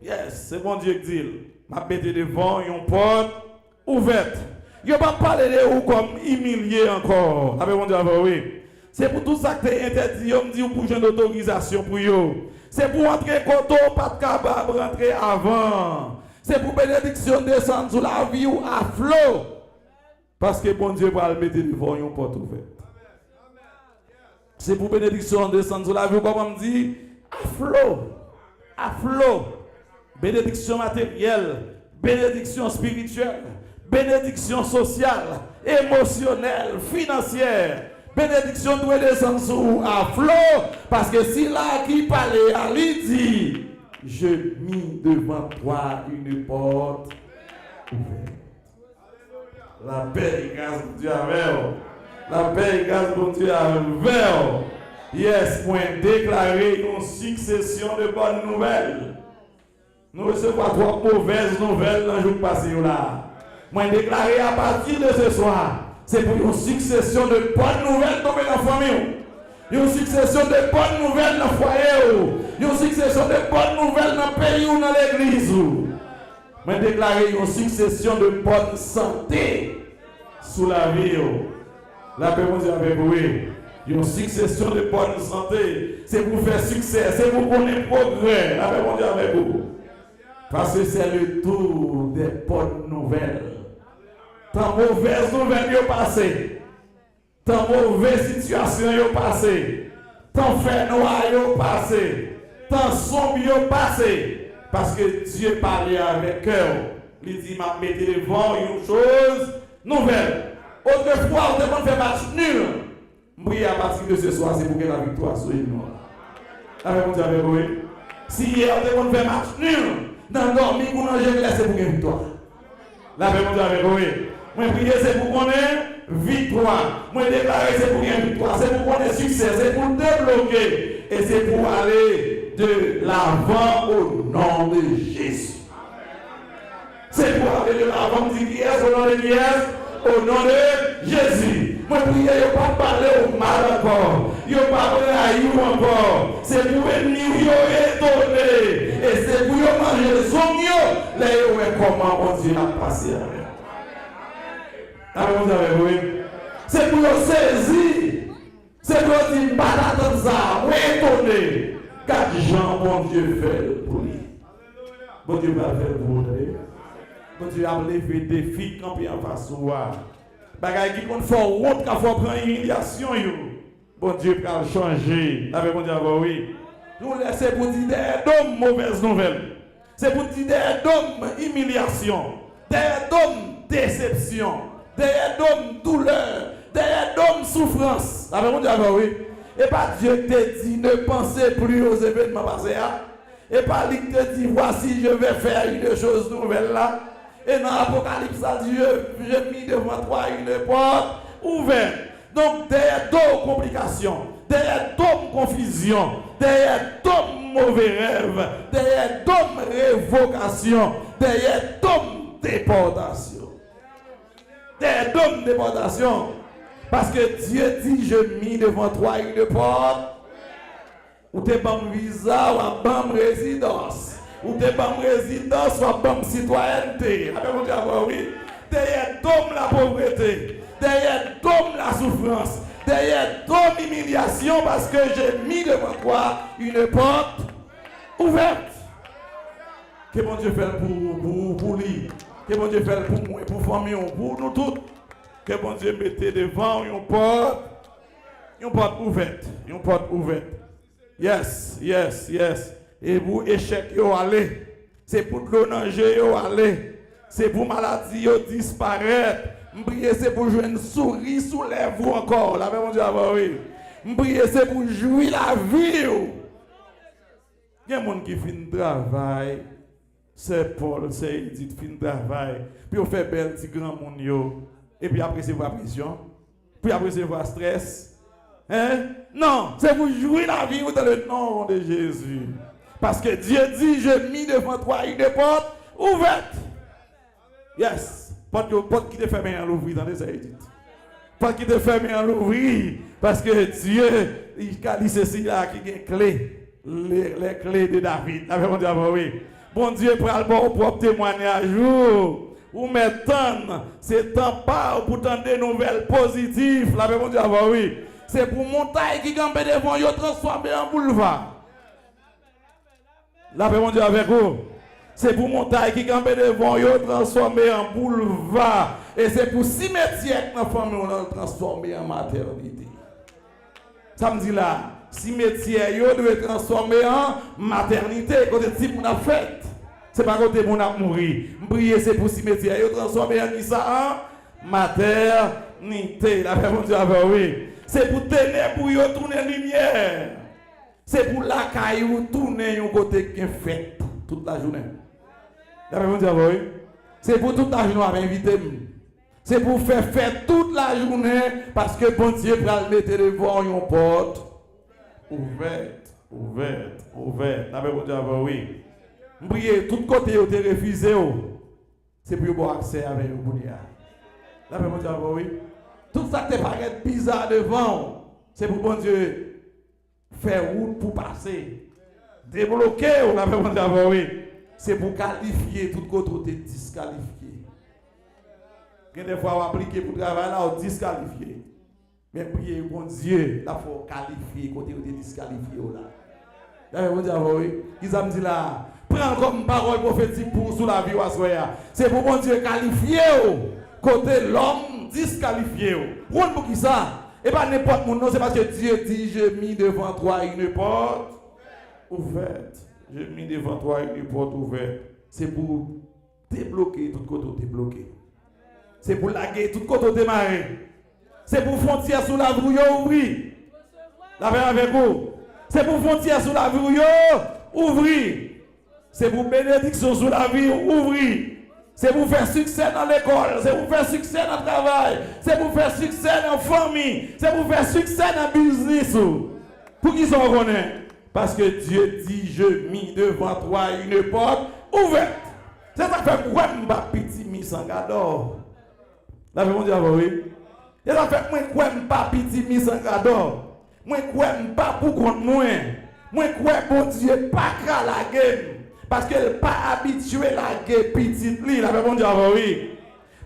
Yes, c'est bon Dieu qui dit. Ma bête devant une porte ouverte. Il ne va pas parler de vous comme humilié encore. Avec mon Dieu, oui. C'est pour tout ça que tu es interdit. On me dit pour une autorisation pour vous. C'est pour entrer côté, pas de cabane, rentrer avant. C'est pour bénédiction descendre sur la vie ou à flot. Parce que bon Dieu va le mettre devant une porte ouverte. C'est pour bénédiction descendre sur la vie, comme on me dit, à flot. À flot. Bénédiction matérielle, bénédiction spirituelle, bénédiction sociale, émotionnelle, financière. Bénédiction doit descendre sur à flot. Parce que si là qui parlait à lui dit, je mis devant toi une porte ouverte. La paix et grâce de Dieu avec vous. La paix et grâce de Dieu avec vous. Yes, point déclarer une succession de bonnes nouvelles. Nous recevons trois mauvaises nouvelles dans le jour passé là. Moi déclarer à partir de ce soir, c'est pour une succession de bonnes nouvelles tomber dans la famille. Une succession de bonnes nouvelles dans le foyer. Une succession de bonnes nouvelles dans le pays ou dans l'église. Mais déclarer une succession de bonne santé sous la vie. La paix vous avec vous. Une succession de bonne santé. C'est pour faire succès. C'est pour qu'on ait progrès. La paix vous avec vous. Parce que c'est le tour des bonnes nouvelles. Tant mauvaise nouvelle est passée. Tant mauvaise situation est passée. Tant fait noir est passé. Tant sombre est passé. Parce que Dieu parlait avec cœur. Il dit, m'a mis devant une chose nouvelle. Autrefois, on demande de faire match nul. Oui, à partir de ce soir, c'est pour que la victoire soit une. Avec mon Dieu, avec vous. Si hier, on demande de faire match nul, dans le dormir, pour manger, c'est pour une victoire. Là, avec mon Dieu, avec vous. Moi, prier, c'est pour qu'on ait victoire. Moi, déclarer, c'est pour une victoire. C'est pour qu'on ait succès. C'est pour débloquer. Et c'est pour aller de l'avant au nom de Jésus. C'est pour aller de l'avant de qui est au nom de qui est, au nom de Jésus. Moi, prier, il ne pas parler au mal encore. Il ne pas parler à you encore. C'est pour venir étonner. Et c'est pour manger les oignons. Là, il est comment mon Dieu a passé avec. C'est pour saisir. C'est pour dire, pas d'attendre ça, étonner. Car Jean, mon Dieu, fait pour lui. Bon Dieu va faire pour lui. Bon Dieu a levé des filles campées en face de moi. Bagay qui compte fort route, qu'il faut prendre une humiliation. Bon Dieu va changer. Avec mon Dieu, oui. Nous laissons pour dire des hommes mauvaises nouvelles. C'est pour dire des hommes humiliation. Des hommes déception. Des hommes douleur. Des hommes souffrance. Avec mon Dieu, oui. Et pas Dieu te dit, ne pensez plus aux événements passés. Et pas lui te dit, voici, je vais faire une chose nouvelle là. Et dans l'Apocalypse, Dieu, j'ai mis devant toi une porte ouverte. Donc, des deux complications, derrière toute confusion, derrière tout mauvais rêve, derrière toute révocation, derrière toute déportation. Derrière toute déportation. Parce que Dieu dit, je mis devant toi une porte, ou t'es pas visa, ou pas résidence. Ou t'es pas résidence, ou pas citoyenneté. Oui. Derrière tout la pauvreté, derrière toute la souffrance, derrière toute l'humiliation, parce que j'ai mis devant toi une porte ouverte. Que mon Dieu fait pour lui, que mon Dieu fait pour moi, pour famille, pour nous tous. Que mon Dieu mette devant une porte ouverte, une porte ouverte. Yes, yes, yes. Et pour échec, yo allez. C'est pour le danger, yo allez. C'est pour maladie, yo disparaître. M'prier, c'est pour jouer une souris sous les vous encore. La même Dieu, oui. M'prier, c'est pour jouir la vie. Il y a des gens qui finissent le travail. C'est Paul, c'est Edith, finissent le travail. Puis on fait bel petit grand monde. Et puis après, c'est voir pression. Puis après, c'est voir stress. Hein? Non, c'est pour jouir la vie dans le nom de Jésus. Parce que Dieu dit, je mis devant toi une porte ouverte. Yes. Porte qui te ferme en l'ouvrir dans les Édites. Porte qui te ferme en l'ouvrir. Parce que Dieu, il dit ceci là qui a les clés. Les clés de David. Oui. Bon Dieu, pour le bon propre témoignage. Ou maintenant, c'est temps pas pour tendre des nouvelles positives. La même Dieu, oui. C'est pour montagne qui campe devant vous transformer en boulevard. La même Dieu avec vous. C'est pour montagne qui campe devant vous transformer en boulevard. Et c'est pour cimetière que notre famille on transformer en maternité. Ça me dit là, cimetière vous doit transformer en maternité. Côté type on a fait. C'est pas côté mon a mourir. Prier c'est pour cimetière vous transformer en qui ça en maternité. La même Dieu avec oui. C'est pour tenir pour vous tourner lumière. C'est pour la caillou tourner un côté qui est fait toute la journée. C'est pour toute la journée à m'inviter. C'est pour faire toute la journée parce que bon Dieu va le mettre devant une porte ouverte, ouverte, ouverte. La même Dieu oui. Priez tout côté où tu refusé. C'est pour avoir accès avec vous. La même Dieu oui. Tout ça te paraît bizarre devant. C'est pour bon Dieu faire route pour passer. Débloquer, on a vraiment d'abord, oui. C'est pour qualifier tout côté où tu es disqualifié. Des fois, on applique pour travailler là, on disqualifié. Mais prier, bon Dieu, là, il faut qualifier côté où tu es disqualifié. Là, on dit, oui. Ils ont dit là, prends comme parole prophétique pour sous la vie. C'est pour bon Dieu qualifier côté l'homme disqualifié. Pour qui ça? Et pas n'importe mon nom, c'est parce que Dieu dit, je mis devant toi une porte ouverte. Je mis devant toi une porte ouverte. C'est pour débloquer tout côté où tu es bloqué. C'est pour laguer tout côté où tu es marré. C'est pour frontière sous la brouille ouvrir. La paix avec vous. C'est pour frontière sous la brouille ouvrir. C'est pour bénédiction sous la vie ouvrir. C'est pour faire succès dans l'école, c'est pour faire succès dans le travail, c'est pour faire succès dans la famille, c'est pour faire succès dans le business. Pour qui s'en connaît? Parce que Dieu dit, je mis devant toi une porte ouverte. C'est ça que fait pourquoi je ne pas petit mis sans gador. La vie mondiale, oui. C'est ça que fait moi quoi je pas petit mis sans gador. Moi quoi je pas pour contre moi. Moi quoi bon Dieu pas qu'à la game. Parce qu'elle n'est pas habituée à la guerre petite. La même Dieu, oui.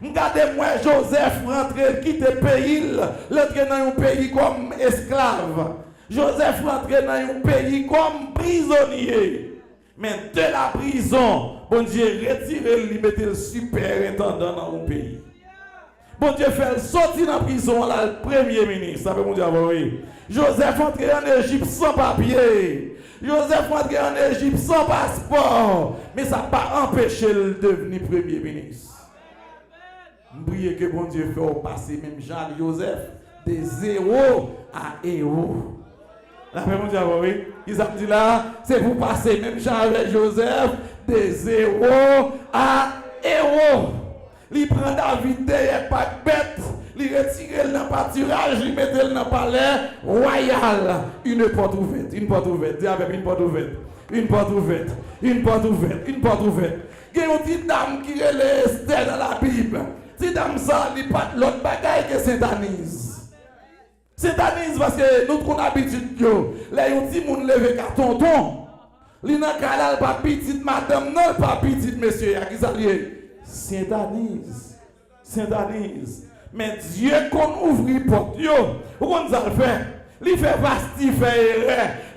Regardez-moi Joseph rentrer, quitter le pays, l'entrer dans un pays comme esclave. Joseph rentrer dans un pays comme prisonnier. Mais de la prison, bon Dieu retire lui mettre le superintendant dans un pays. Bon Dieu fait sortir dans la prison là, le premier ministre. Ça veut mon Dieu, oui. Joseph entrer en Égypte sans papier. Joseph entrer en Égypte sans passeport. Mais ça n'a pas empêché de devenir premier ministre. Je prie que bon Dieu fait passer même Jean-Joseph de 0 à héros. La même Dieu, oui. Ils ont dit là, c'est pour passer même Jean-Joseph de 0 à héros. Il prend David derrière pas bête. il retire le pâturage, il met le dans le palais royal. Une porte ouverte, une porte ouverte. Dis avec une porte ouverte, une porte ouverte, une porte ouverte, une porte ouverte. Il y a une petite dame qui est Esther dans la Bible. Cette dame, ça, il n'y a pas l'autre bagaille que Saint-Anise. Saint-Anise, parce que nous avons l'habitude, là, il y a un petit monde levé qu'à tonton. Il n'y a pas petite madame, non, pas petite monsieur, à qui ça lié? Saint-Anise. Saint-Anise. Mais Dieu qu'on ouvre les portes, on ça le fait. Il fait pastif,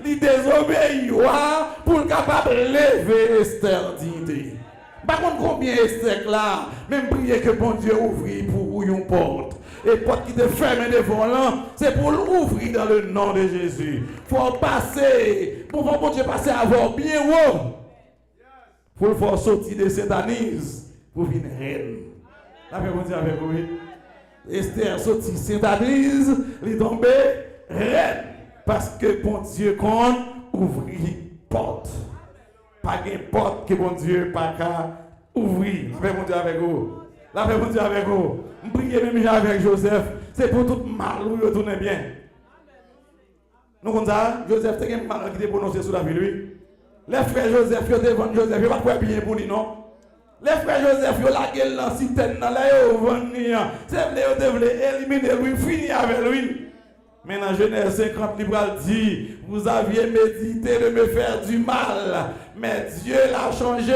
il désobéit pour le capable de lever Esther dignité. Par contre, combien Esther là, même prier que bon Dieu ouvre pour une porte. Et porte qui te ferme devant là, c'est pour l'ouvrir dans le nom de Jésus. Il faut passer, pour bon Dieu passer à avoir bien haut. Il faut le faire sortir de cette Saint-Anise pour venir reine. La paix, bon Dieu avec vous. Esther sorti Saint-Anise, il est tombé reine. Parce que bon Dieu compte ouvrir porte. Pas de porte que bon Dieu pas qu'à ouvrir. La paix, bon Dieu avec vous. La paix, bon Dieu avec vous. Je prie même avec Joseph. C'est pour tout mal où il tourne bien. Nous comme ça, Joseph, c'est un mal qui est prononcé sous la vie lui. Les frères Joseph, ils devant Joseph, ils ne pas bien pour lui, non? Les frères Joseph, ils ont la gueule dans la citerne, là, ils ont vendu. C'est vrai, éliminer lui, finir avec lui. Mais dans Genèse 50, il dit, vous aviez médité de me faire du mal, mais Dieu l'a changé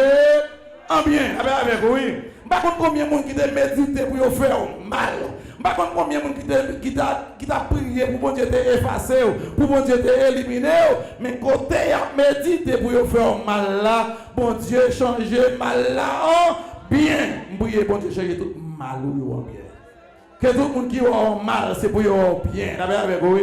en bien. Avec oui. Par contre, combien de monde qui t'a médité pour faire mal? Par contre, combien de monde qui t'a prié pour bon Dieu t'effacer, pour bon Dieu t'éliminer? Mais côté a médité pour faire mal là, bon Dieu changer mal là en bien. Priez bon Dieu changer tout mal ou en bien. Que tout le monde qui a mal, c'est pour bien. Avec vous.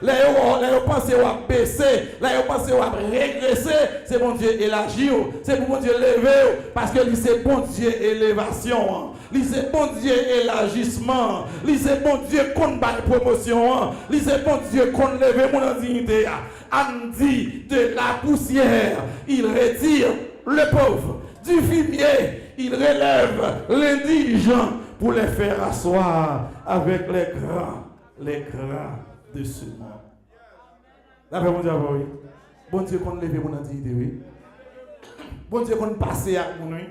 Là, vous pensez à baisser, là, vous pensez à régresser, c'est bon Dieu élargir, c'est pour bon Dieu lever, parce que c'est bon Dieu élévation, c'est bon Dieu élargissement, c'est bon Dieu qu'on bat promotion, c'est bon Dieu qu'on lève mon dignité. On dit de la poussière, il retire le pauvre, du fumier, il relève l'indigent pour les faire asseoir avec les grands de ce monde. La paix, bon Dieu, oui. Bon Dieu, qu'on lève mon dignité, oui. Bon Dieu, qu'on passe à mon, oui.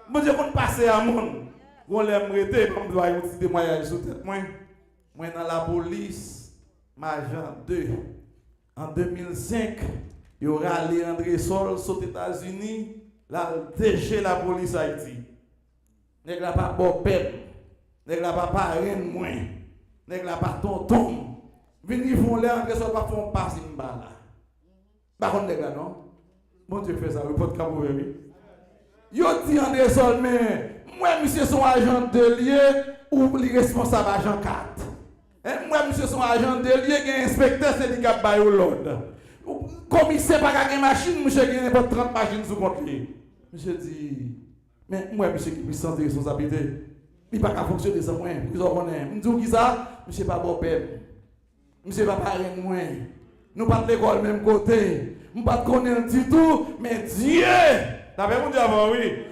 Bon Dieu, qu'on passe à mon. On l'aime rester, comme doit y avoir des témoignages sur tête. Moi, dans la police, Magent 2, en 2005, il y aura allé André Sol aux États-Unis, là, déchet la police Haïti. Nèg la pas bon pep, nèg la pas parrain moins, nèg la pas tonton. Vini font les André Sol pas font pas si m'bala. Par contre nèg la non. Bon Dieu fait ça, le pot cap ouvert. Yo dit André Sol mais moi monsieur son agent de lieu ou le responsable agent 4. Moi monsieur son agent de lieu qui inspecteur syndicat bail ou l'ordre. Commissaire pas gagner machine, monsieur qui n'importe 30 machines sous compte lui. Monsieur dit mais moi monsieur qui puissance de responsabilité, il pas qu'à fonctionner ça moi. Vous connaissez. Me dit qui ça? Monsieur pas bon père. Monsieur pas parrain moi. Nous pas de l'école même côté. Nous pas connaître du tout, mais Dieu, t'as vu mon Dieu avant oui.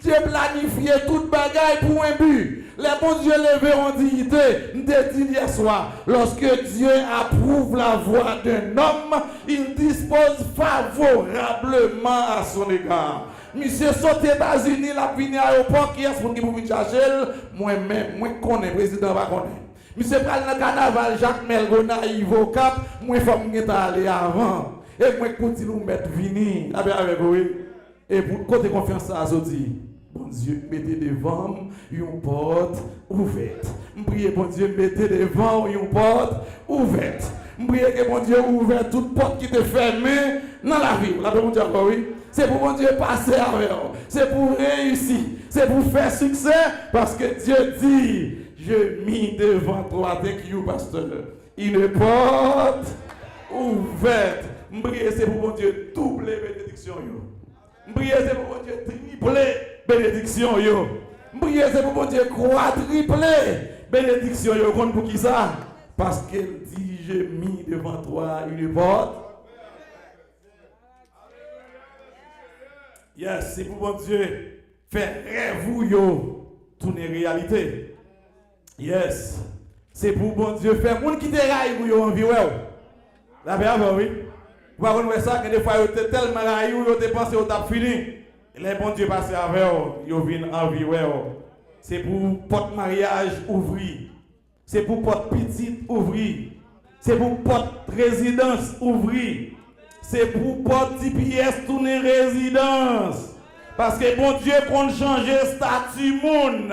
Dieu planifié toute bagaille pour un but. Les bons Dieu levé en dignité. Nous te dit hier soir, lorsque Dieu approuve la voix d'un homme, il dispose favorablement à son égard. Monsieur saute aux États-Unis, la venu à l'aéroport, qui est-ce qui vous chercher? Moi-même, moi connais, président va connaître. Monsieur pral dans le carnaval, Jacques Melgona, Ivo Cap, moi il faut que aller avant. Et moi continue nous mettre venir avec vous. Et pour côté confiance à Zodi. Bon Dieu, mettez devant une porte ouverte. Priez, bon Dieu, mettez devant une porte ouverte. Priez que bon Dieu ouvre toute porte qui est fermée dans la vie. La bon Dieu, oui. C'est pour bon Dieu passer avec vous. C'est pour réussir. C'est pour faire succès. Parce que Dieu dit, je mis devant toi, thank you, pasteur, une porte ouverte. Priez, c'est pour bon Dieu doubler bénédiction. Priez, c'est pour bon Dieu tripler bénédiction. Priez, c'est pour bon Dieu quadrupler bénédiction. Pour qui ça? Parce qu'elle dit, j'ai mis devant toi une porte. Yes, c'est pour bon Dieu faire rêve, tourner réalité. Yes. C'est pour bon Dieu faire moun qui te raille pour yo envie ouais. La bien oui. Vous voyez ça que des fois yo te tellement raille yo te pense yo t'a fini. Les bon Dieu passer avec yo vinn envie ouais. C'est pour porte mariage ouvrir. C'est pour porte petite ouvrir. C'est pour porte résidence ouvrir. C'est pour porte pièce tourner résidence. Parce que bon Dieu compte changer statut monde.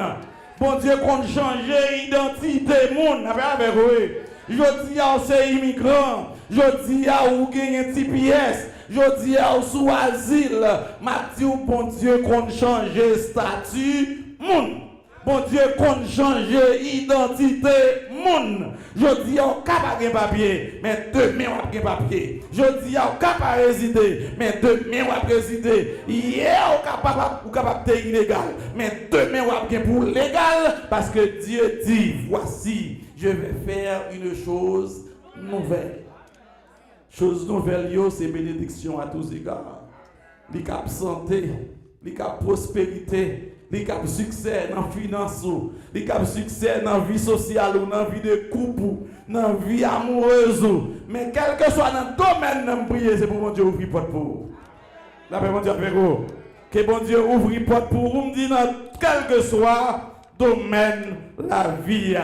Bon Dieu compte changer identité monde. Avec oui. Je dis à ces immigrants, je dis à ou gagner une petite pièce, je dis à ou sous asile, m'a dit bon Dieu compte changer statut monde. Bon Dieu compte changer identité monde. Je dis à capable de papier, mais demain on a papier. Je dis à capable de résider, mais demain on a résider. Hier on capable de illégal, mais demain on a pour légal parce que Dieu dit voici, je vais faire une chose nouvelle. Chose nouvelle c'est bénédiction à tous égards. Les cap santé, les cap prospérité. Les cap succès dans la finance, les cap succès dans la vie sociale, dans la vie de couple, dans la vie amoureuse. Mais quel que soit dans le domaine de prier, c'est pour mon Dieu ouvrir porte pour vous. La paix, mon Dieu, avec vous. Que bon Dieu ouvre porte pour vous, me dit dans quel que soit le domaine de la vie.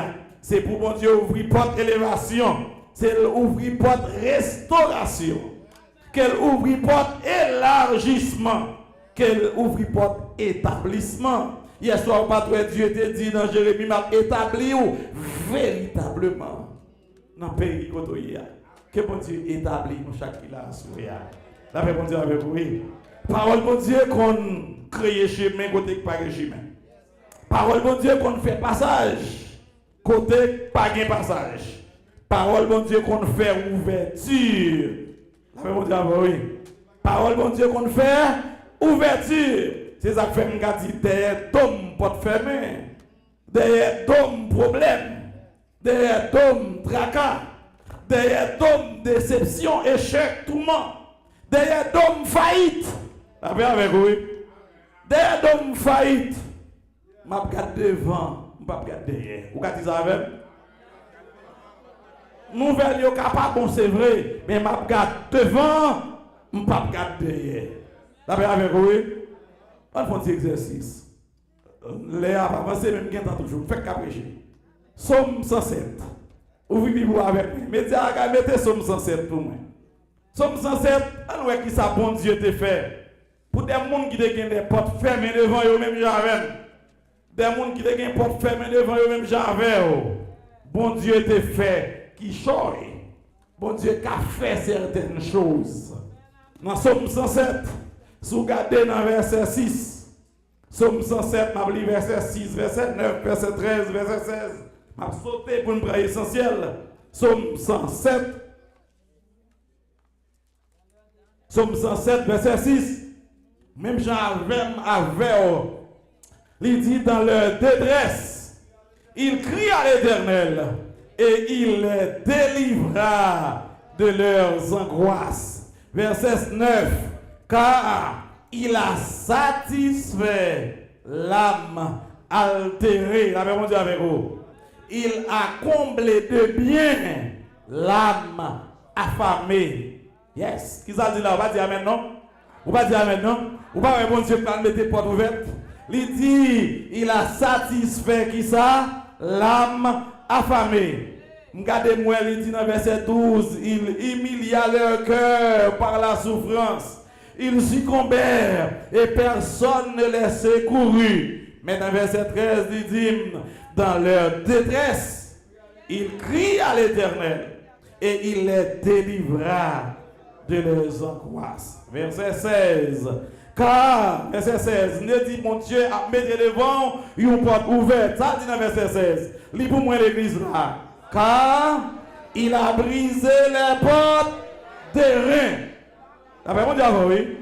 C'est pour mon Dieu ouvrir porte élévation. C'est ouvrir porte restauration. Qu'elle ouvre porte élargissement. Qu'elle ouvre porte établissement. Hier soir, Dieu te dit dans Jérémie, m'a établi ou véritablement dans le pays côté. Que bon Dieu établit nous chaque là sur la paix bon Dieu avec vous. Parole bon Dieu qu'on crée chemin côté pas chemin. Parole bon Dieu qu'on fait passage côté pas gain passage. Parole bon Dieu qu'on fait ouverture. La paix bon Dieu avec vous. Parole bon Dieu qu'on fait ouverture, c'est ça que fait me dire derrière d'homme porte fermée, derrière d'homme problème, derrière d'homme tracas, derrière d'homme déception, échec, tourment, derrière d'homme faillite. Avec vous, derrière d'homme faillite, je regarde devant, je ne regarde derrière. Vous regardez ça avec? Nouvelle yo capable, bon c'est vrai, mais je regarde devant, je ne regarde derrière. Avec vous, on fait un petit exercice. Les avancés, même quand toujours, faites qu'à prêcher. Somme 107. Ouvrez Bible avec moi. Mettez Somme 107 pour moi. Somme 107, on voit qui ça bon Dieu te fait. Pour des gens qui ont des portes fermées devant eux, même j'avais. Des gens qui ont des portes fermées devant eux, même j'avais. Bon Dieu te fait qui choque. Bon Dieu qui a fait certaines choses. Dans Somme 107. Si vous regardez dans verset 6, Somme 107, je lis verset 6, verset 9, verset 13, verset 16. Je vais sauter pour une prière essentielle. Somme 107. Somme 107, verset 6. Même Jean avait, il dit dans leur détresse, il crie à l'Éternel et il les délivra de leurs angoisses. Verset 9. Car il a satisfait l'âme altérée. La même Dieu avec vous. Il a comblé de bien l'âme affamée. Yes. Qui ça dit là? On va dire amen, non? On va dire amen, non? On va répondre Dieu pour mettre les portes ouvertes. Il dit, il a satisfait qui ça? L'âme affamée. Regardez-moi, il dit dans verset 12, il humilia leur cœur par la souffrance. Ils succombèrent et personne ne les secourut. Mais dans verset 13, il dit, dans leur détresse, ils crient à l'Éternel et il les délivra de leurs angoisses. Verset 16. Car, verset 16, ne dit mon Dieu, à mettre devant une porte ouverte. Ça dit dans verset 16. Lis pour moi l'église là. Car il a brisé les portes des reins. La paix, mon Dieu, oui.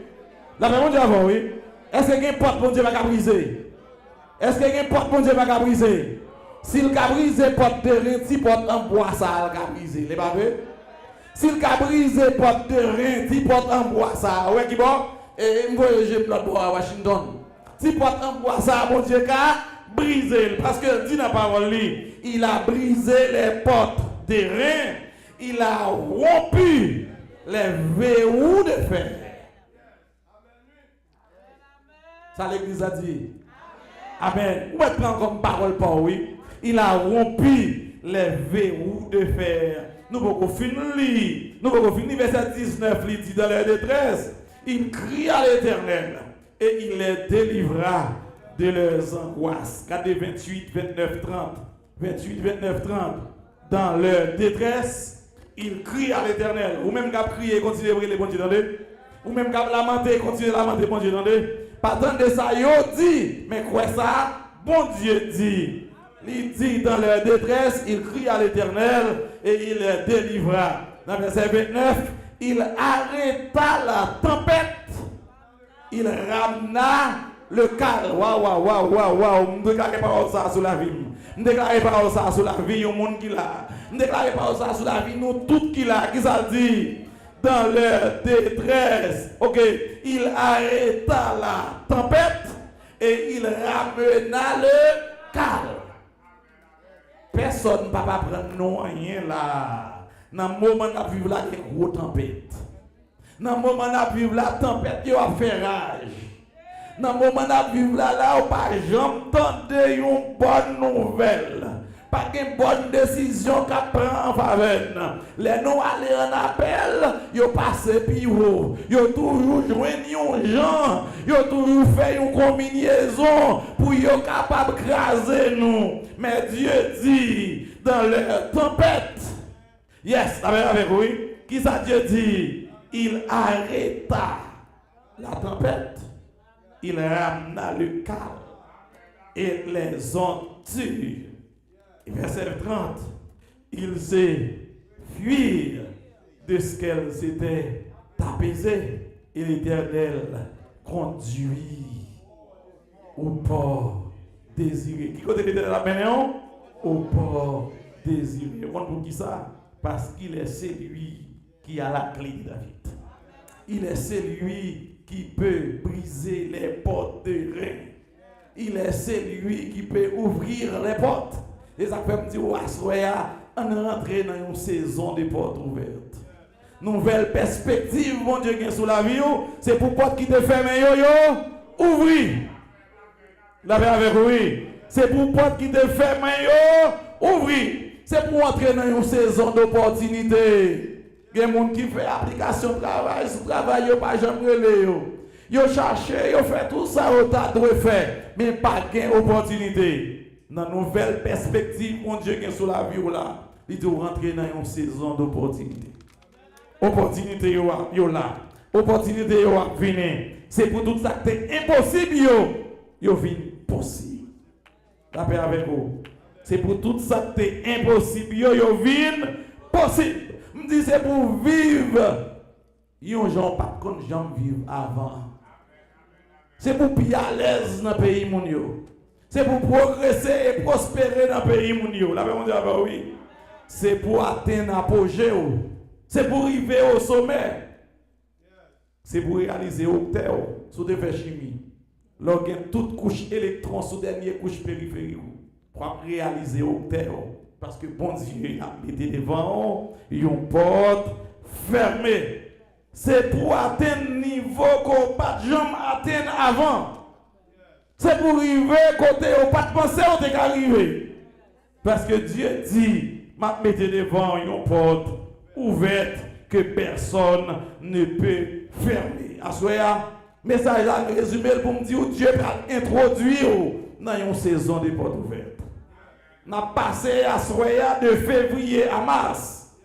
La paix, mon Dieu, oui. Est-ce qu'il y a une porte, mon Dieu, va briser? Est-ce qu'il y a une porte, mon Dieu, va briser? S'il a brisé porte de rein, si porte en bois, ça va briser. Les babes? S'il a brisé porte de rein, si porte en bois, ça, ouais, qui bon? Et je me l'autre bois à Washington. Si porte en bois, ça, mon Dieu, brisé. Parce que dit dans la parole, il a brisé les portes des reins, il a rompu les verrous de fer. Ça l'église a dit. Amen. Où est-ce comme parole pour oui? Il a rompu les verrous de fer. Nous pouvons finir. Nous pouvons finir verset 19, il dit dans leur détresse, il crie à l'Éternel et il les délivra de leurs angoisses. Regardez 28, 29, 30. 28, 29, 30. Dans leur détresse, il crie à l'Éternel. Ou même qu'à crier, continuez à prier, bon Dieu, attendez. Ou même qu'à lamenter, continuez à lamenter, bon Dieu, attendez. Pas tant de ça, yo dit, mais quoi ça? Bon Dieu dit. Il dit dans leur détresse, il crie à l'Éternel et il les délivra. Dans verset 29, il arrêta la tempête, il ramena le calme. Waouh. Je déclare pas ça sur la vie. Je déclare pas ça sur la vie, au monde qui l'a. Je déclare pas ça sur la vie, nous tout qui l'a. Qui ça dit? Dans leur détresse. Ok, il arrêta la tempête et il ramena le calme. Personne ne va pas prendre non rien là. Dans le moment où on vit là, il y a une grosse tempête. Dans le moment où on vit la tempête, il y a fait rage. Dans le moment où on vit là, on ne peut pas jamais une bonne nouvelle. Pas une bonne décision qu'on prend en faveur. Les nous aller en appel, ils passent puis ils toujours joignent des gens, ils toujours fait une combinaison pour être capable de craser nous. Mais Dieu dit dans leur tempête, yes, avec vous, qui ça Dieu dit? Il arrêta la tempête, il ramena le calme et les ondes tuent. Verset 30, ils fuirent de ce qu'elles étaient apaisées et l'Éternel conduit au port désiré. Qui côté l'Éternel a mené au port désiré. Pour qui ça? Parce qu'il est celui qui a la clé de David. Il est celui qui peut briser les portes de reins. Il est celui qui peut ouvrir les portes. Et ça fait me dire, on est rentré dans une saison de portes ouvertes. Nouvelle perspective, mon Dieu, qui est sous la vie, c'est pour porte qui te ferme, ouvrir. La paix avec oui. C'est pour porte qui te ferme, ouvrir. C'est pour entrer dans une saison d'opportunité. Il y a des gens qui font application de travail, sous travail, ils ne pas jamais relé. Ils cherchent, ils font tout ça, ils ont fait, mais pas d'opportunité. Dans une nouvelle perspective, mon Dieu qui est sur la vie là, il doit rentrer dans une saison d'opportunité. Opportunité yo là. Opportunité yo venir. C'est pour tout ça que c'est impossible yo vient possible. La paix avec vous. C'est pour tout ça que c'est impossible yo vient possible. Me dit c'est pour vivre. Yon gens pas comme gens vivre avant. C'est pour plus à l'aise dans le pays mon yo. C'est pour progresser et prospérer dans le pays mondial. La paix mondiale, oui. C'est pour atteindre l'apogée. C'est pour arriver au sommet. C'est pour réaliser octet sous des faits chimiques. Lorsqu'il y a toute couche électron sous dernière couche périphérique. Pour réaliser octet. Parce que bon Dieu a mis devant une porte fermée. C'est pour atteindre le niveau qu'on n'a pas jamais atteint avant. C'est pour arriver côté où pas de penser où t'es arrivé. Parce que Dieu dit, m'a mettez devant une porte ouverte que personne ne peut fermer. Assoya, message là résumé pour me dire Dieu va introduire dans une saison de portes ouvertes. N'a passé à soya de février à mars.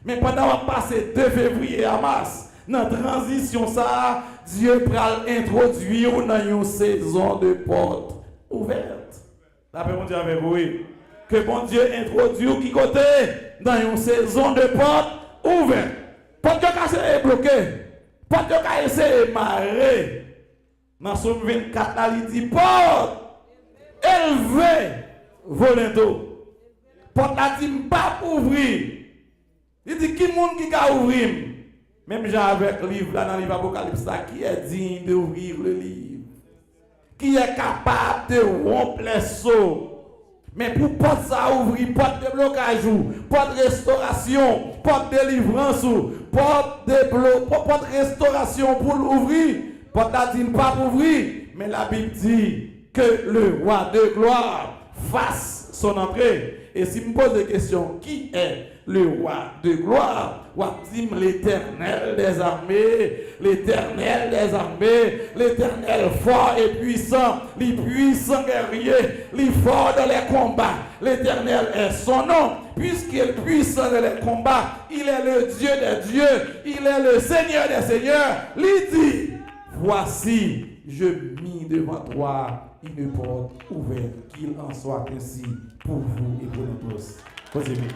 Mais pendant qu'on passé de février à mars, dans la transition ça, Dieu va introduire dans une saison de portes ouvertes. La paix mon Dieu avec vous. Que bon Dieu introduit qui côté dans une saison de portes ouvertes. Porte de casse est bloquée. Porte de casse est marrée. Dans Somme 24, il dit porte élevée volonto. Porte la dit pas ouvrir. Il dit qui monde qui va ouvrir? Même j'ai avec le livre là dans le livre Apocalypse qui est digne d'ouvrir le livre. qui est capable de rompre les sceaux. Mais pour porte ça ouvrir, porte de blocage, porte de restauration, porte de délivrance, porte de restauration pour l'ouvrir, porte d'adine pas pour ouvrir. Mais la Bible dit que le roi de gloire fasse son entrée. Et si je me pose la question, qui est le roi de gloire? L'éternel des armées, l'éternel des armées, l'éternel fort et puissant, les puissants guerriers, les forts dans les combats. L'éternel est son nom, puisqu'il est puissant dans les combats. Il est le Dieu des dieux, il est le Seigneur des seigneurs. Il dit, voici, je mis devant toi une porte ouverte, qu'il en soit ainsi pour vous et pour nous tous. Continuez.